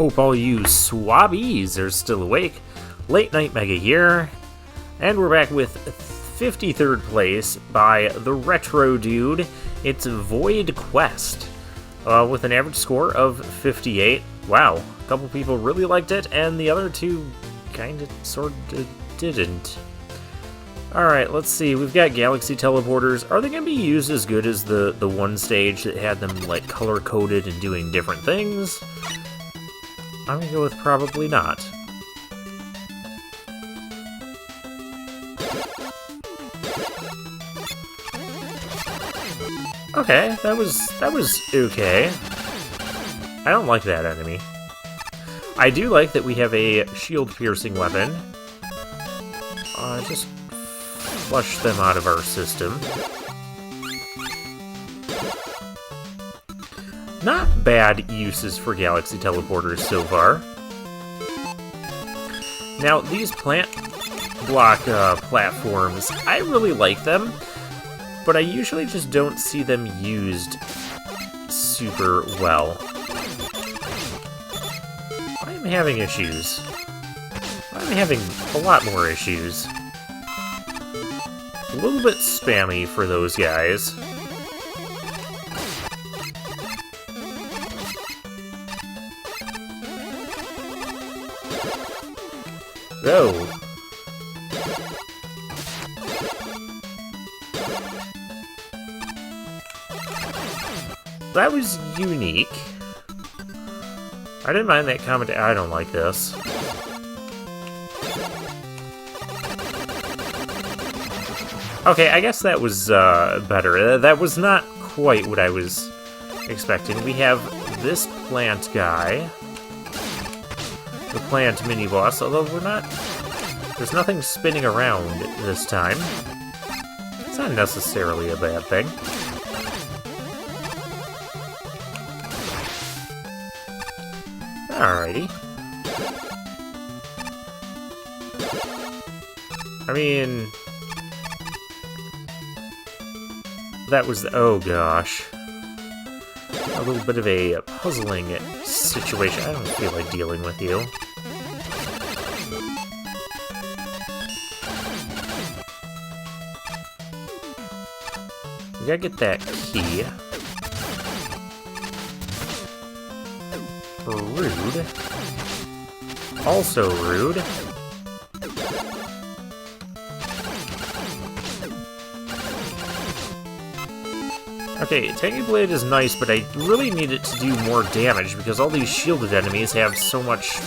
Hope all you swabbies are still awake. Late Night Mega here, and we're back with 53rd place by the Retro Dude. It's Void Quest, with an average score of 58. Wow, a couple people really liked it, and the other two kinda, sorta didn't. Alright, let's see. We've got galaxy teleporters. Are they going to be used as good as the one stage that had them, like, color-coded and doing different things? I'm going to go with probably not. Okay, that was okay. I don't like that enemy. I do like that we have a shield-piercing weapon. Just flush them out of our system. Not bad uses for galaxy teleporters so far. Now, these plant block platforms, I really like them, but I usually just don't see them used super well. I'm having issues. I'm having a lot more issues. A little bit spammy for those guys. Oh. That was unique. I didn't mind that comment. I don't like this. Okay, I guess that was better. That was not quite what I was expecting. We have this plant guy. The plant mini-boss, although we're not... There's nothing spinning around this time. It's not necessarily a bad thing. Alrighty. I mean... That was the... Oh gosh. A little bit of a puzzling situation. I don't feel like dealing with you. We gotta get that key. Rude. Also rude. Okay, Tangy Blade is nice, but I really need it to do more damage because all these shielded enemies have so much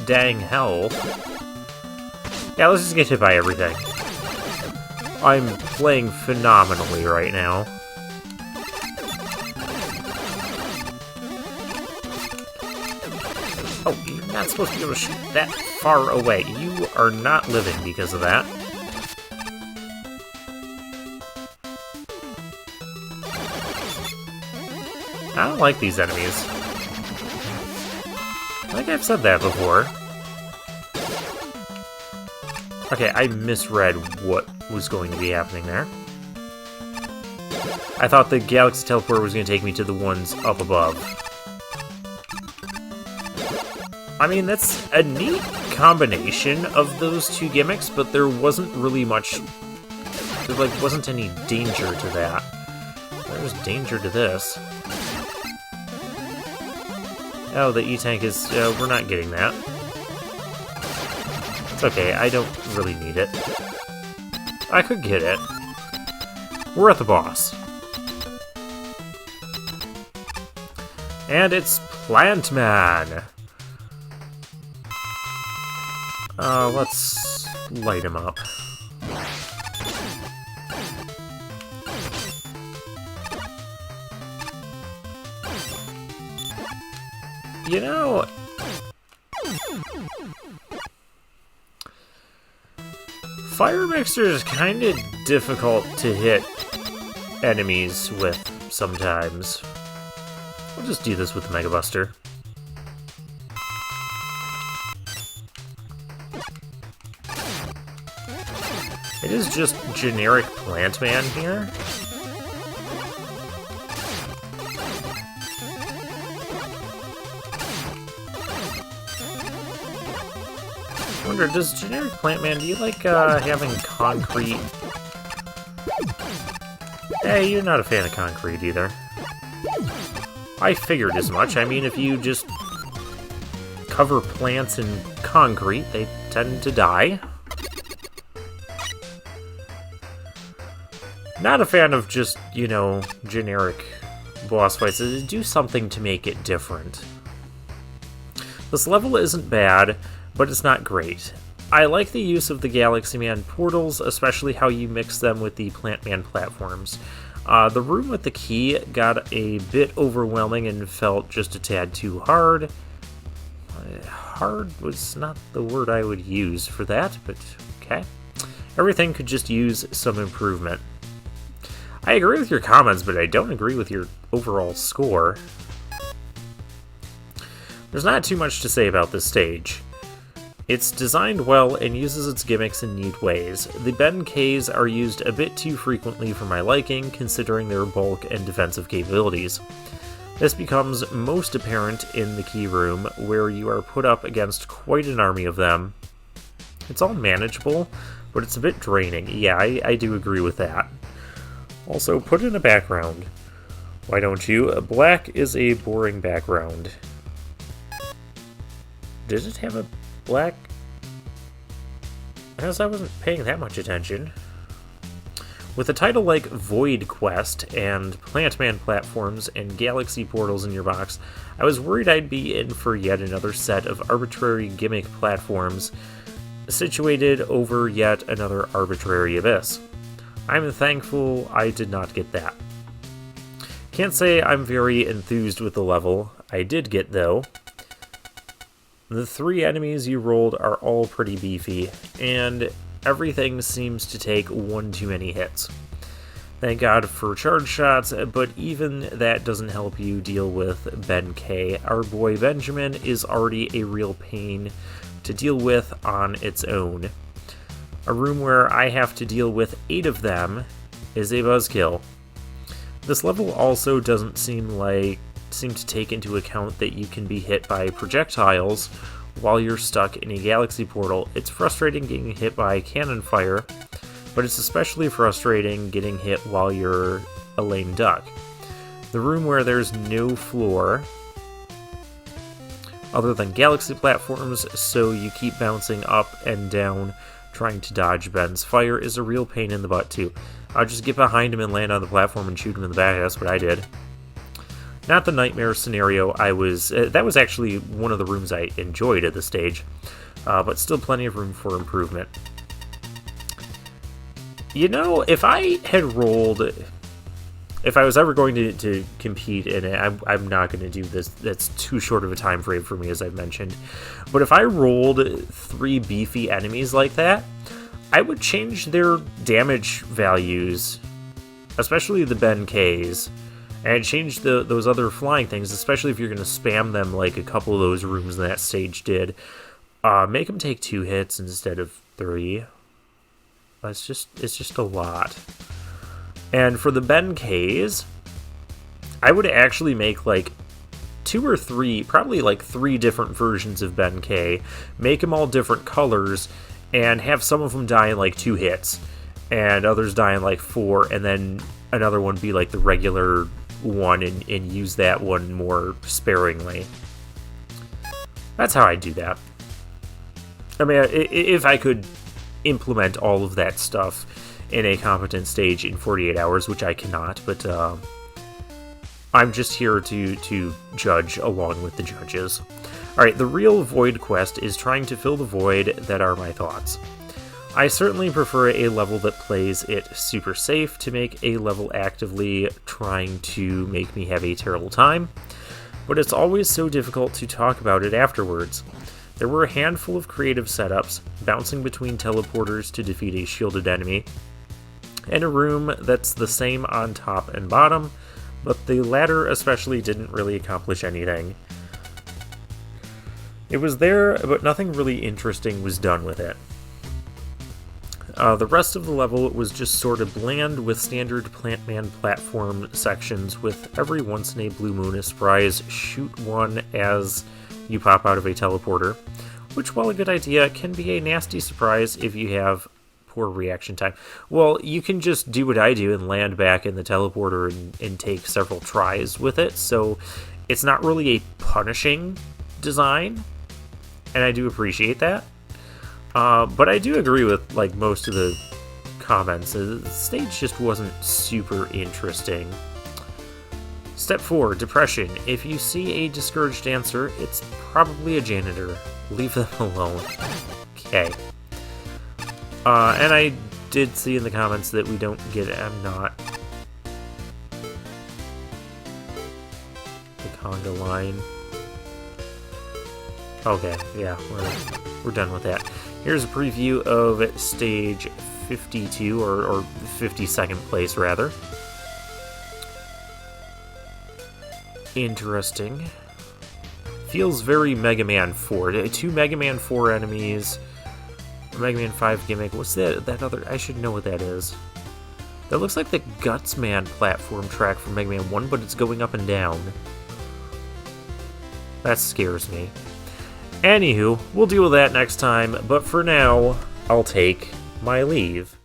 dang health. Yeah, let's just get hit by everything. I'm playing phenomenally right now. Oh, you're not supposed to be able to shoot that far away. You are not living because of that. I don't like these enemies. I think I've said that before. Okay, I misread what was going to be happening there. I thought the Galaxy Teleporter was going to take me to the ones up above. I mean, that's a neat combination of those two gimmicks, but there wasn't really much... There, like, wasn't any danger to that. There's danger to this. Oh, the E-Tank is... we're not getting that. It's okay, I don't really need it. I could get it. We're at the boss. And it's Plant Man! Let's light him up. You know... Fire Mixer is kind of difficult to hit enemies with sometimes. We'll just do this with the Mega Buster. It is just generic Plant Man here. wonder, does generic Plant Man, do you like having concrete? Hey, you're not a fan of concrete either. I figured as much. I mean, if you just cover plants in concrete, they tend to die. Not a fan of just, you know, generic boss fights. Do something to make it different. This level isn't bad, but it's not great. I like the use of the Galaxy Man portals, especially how you mix them with the Plant Man platforms. The room with the key got a bit overwhelming and felt just a tad too hard. Hard was not the word I would use for that, but okay. Everything could just use some improvement. I agree with your comments, but I don't agree with your overall score. There's not too much to say about this stage. It's designed well and uses its gimmicks in neat ways. The bend Ks are used a bit too frequently for my liking, considering their bulk and defensive capabilities. This becomes most apparent in the key room, where you are put up against quite an army of them. It's all manageable, but it's a bit draining. Yeah, I do agree with that. Also, put in a background. Why don't you? Black is a boring background. Did it have a black? I guess I wasn't paying that much attention. With a title like Void Quest and Plant Man platforms and Galaxy portals in your box, I was worried I'd be in for yet another set of arbitrary gimmick platforms situated over yet another arbitrary abyss. I'm thankful I did not get that. Can't say I'm very enthused with the level. I did get, though. The 3 enemies you rolled are all pretty beefy, and everything seems to take one too many hits. Thank God for charge shots, but even that doesn't help you deal with Ben K. Our boy Benjamin is already a real pain to deal with on its own. A room where I have to deal with 8 of them is a buzzkill. This level also doesn't seem to take into account that you can be hit by projectiles while you're stuck in a galaxy portal. It's frustrating getting hit by cannon fire, but it's especially frustrating getting hit while you're a lame duck. The room where there's no floor other than galaxy platforms, so you keep bouncing up and down trying to dodge Ben's fire, is a real pain in the butt too. I'll just get behind him and land on the platform and shoot him in the back. That's what I did. Not the nightmare scenario that was actually one of the rooms I enjoyed at this stage, but still plenty of room for improvement. You know, if I was ever going to compete in it, I'm not going to do this. That's too short of a time frame for me, as I've mentioned. But if I rolled 3 beefy enemies like that, I would change their damage values, especially the Ben Ks, and change those other flying things, especially if you're going to spam them like a couple of those rooms in that stage did. Make them take 2 hits instead of 3. It's just a lot. And for the Ben Ks, I would actually make like 2 or 3, probably like 3 different versions of Ben K, make them all different colors, and have some of them die in like 2 hits, and others die in like 4, and then another one be like the regular one, and use that one more sparingly. That's how I do that. I mean, if I could implement all of that stuff in a competent stage in 48 hours, which I cannot, but I'm just here to judge along with the judges. Alright, the real Void Quest is trying to fill the void that are my thoughts. I certainly prefer a level that plays it super safe to make a level actively trying to make me have a terrible time, but it's always so difficult to talk about it afterwards. There were a handful of creative setups, bouncing between teleporters to defeat a shielded enemy, and a room that's the same on top and bottom, but the latter especially didn't really accomplish anything. It was there, but nothing really interesting was done with it. The rest of the level was just sort of bland with standard Plant Man platform sections, with every once in a blue moon a surprise shoot one as you pop out of a teleporter. which, while a good idea, can be a nasty surprise if you have poor reaction time. Well, you can just do what I do and land back in the teleporter and take several tries with it, so it's not really a punishing design, and I do appreciate that. But I do agree with like most of the comments. The stage just wasn't super interesting. Step 4, depression. If you see a discouraged dancer, it's probably a janitor. Leave them alone. Okay. And I did see in the comments that we don't get I'm not. The conga line. Okay, yeah, we're done with that. Here's a preview of stage 52, or 52nd place, rather. Interesting. Feels very Mega Man 4. 2 Mega Man 4 enemies. Mega Man 5 gimmick. What's that other? I should know what that is. That looks like the Gutsman platform track from Mega Man 1, but it's going up and down. That scares me. Anywho, we'll deal with that next time, but for now, I'll take my leave.